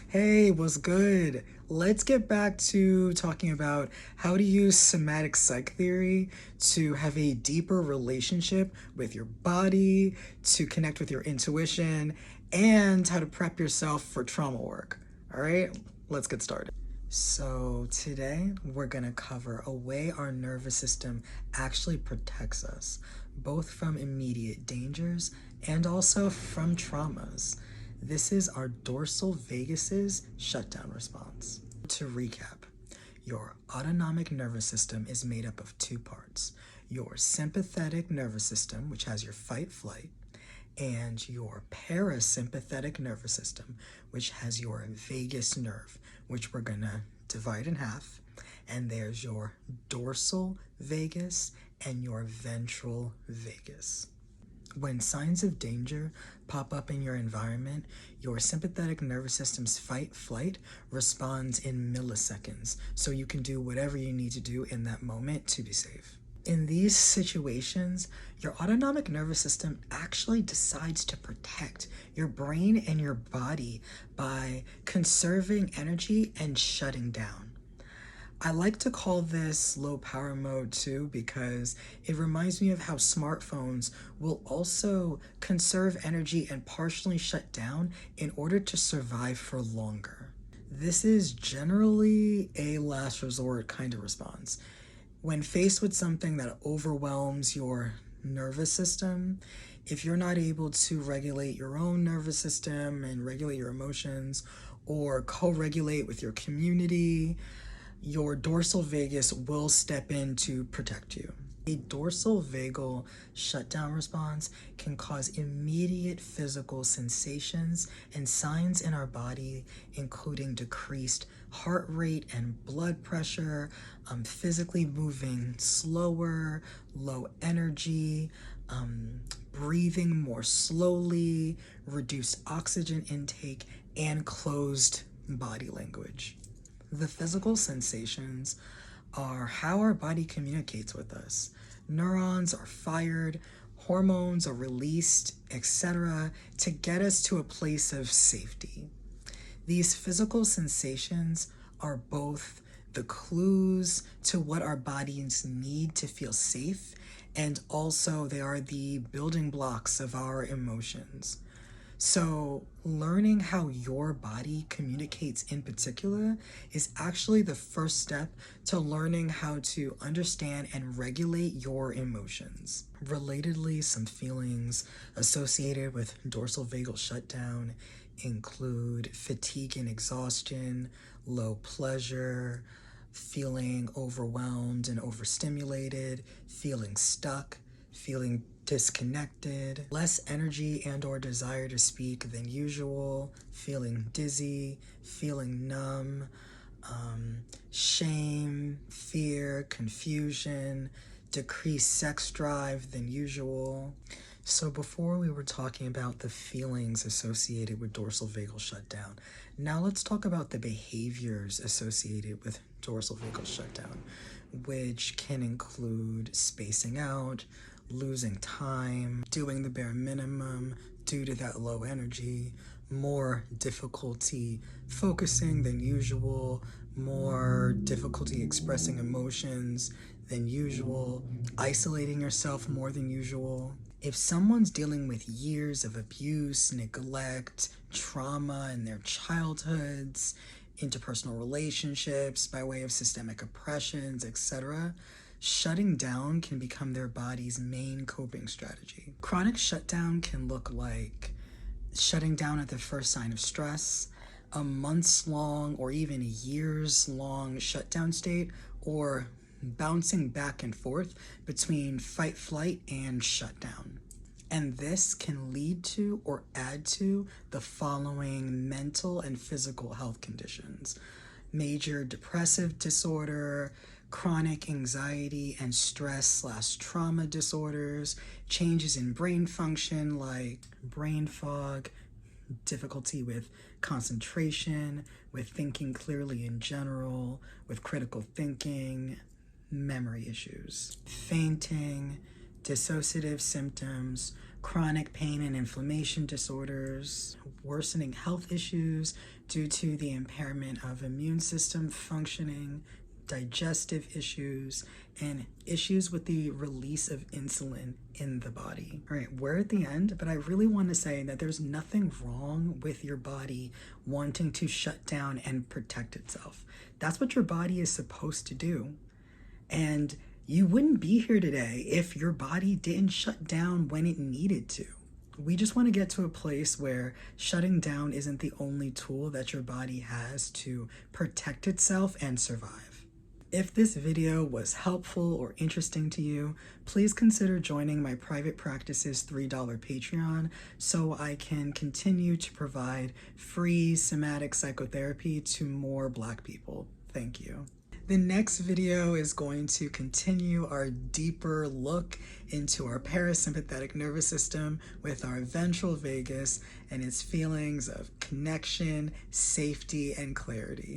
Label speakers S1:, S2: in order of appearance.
S1: Hey, what's good? Let's get back to talking about how to use somatic psych theory to have a deeper relationship with your body, to connect with your intuition, and how to prep yourself for trauma work. All right, let's get started. So, today we're going to cover a way our nervous system actually protects us, both from immediate dangers and also from traumas. This is our dorsal vagus's shutdown response. To recap, your autonomic nervous system is made up of two parts: your sympathetic nervous system, which has your fight flight, and your parasympathetic nervous system, which has your vagus nerve, which we're gonna divide in half. And there's your dorsal vagus and your ventral vagus. When signs of danger pop up in your environment, your sympathetic nervous system's fight-flight responds in milliseconds, so you can do whatever you need to do in that moment to be safe. In these situations, your autonomic nervous system actually decides to protect your brain and your body by conserving energy and shutting down. I like to call this low power mode too because it reminds me of how smartphones will also conserve energy and partially shut down in order to survive for longer. This is generally a last resort kind of response. When faced with something that overwhelms your nervous system, if you're not able to regulate your own nervous system and regulate your emotions or co-regulate with your community, your dorsal vagus will step in to protect you. A dorsal vagal shutdown response can cause immediate physical sensations and signs in our body, including decreased heart rate and blood pressure, physically moving slower, low energy, breathing more slowly, reduced oxygen intake, and closed body language. The physical sensations are how our body communicates with us. Neurons are fired, hormones are released, etc., to get us to a place of safety. These physical sensations are both the clues to what our bodies need to feel safe, and also they are the building blocks of our emotions. So, learning how your body communicates in particular is actually the first step to learning how to understand and regulate your emotions. Relatedly, some feelings associated with dorsal vagal shutdown include fatigue and exhaustion, low pleasure, feeling overwhelmed and overstimulated, feeling stuck, feeling disconnected, less energy and or desire to speak than usual, feeling dizzy, feeling numb, shame, fear, confusion, decreased sex drive than usual. So before we were talking about the feelings associated with dorsal vagal shutdown, now let's talk about the behaviors associated with dorsal vagal shutdown, which can include spacing out, losing time, doing the bare minimum due to that low energy, more difficulty focusing than usual, more difficulty expressing emotions than usual, isolating yourself more than usual. If someone's dealing with years of abuse, neglect, trauma in their childhoods, interpersonal relationships by way of systemic oppressions, etc., shutting down can become their body's main coping strategy. Chronic shutdown can look like shutting down at the first sign of stress, a months-long or even years-long shutdown state, or bouncing back and forth between fight, flight, and shutdown. And this can lead to or add to the following mental and physical health conditions: major depressive disorder, chronic anxiety and stress/trauma disorders, changes in brain function like brain fog, difficulty with concentration, with thinking clearly in general, with critical thinking, memory issues, fainting, dissociative symptoms, chronic pain and inflammation disorders, worsening health issues due to the impairment of immune system functioning, digestive issues, and issues with the release of insulin in the body. All right, we're at the end, but I really want to say that there's nothing wrong with your body wanting to shut down and protect itself. That's what your body is supposed to do. And you wouldn't be here today if your body didn't shut down when it needed to. We just want to get to a place where shutting down isn't the only tool that your body has to protect itself and survive. If this video was helpful or interesting to you, please consider joining my private practice's $3 Patreon so I can continue to provide free somatic psychotherapy to more Black people. Thank you. The next video is going to continue our deeper look into our parasympathetic nervous system with our ventral vagus and its feelings of connection, safety, and clarity.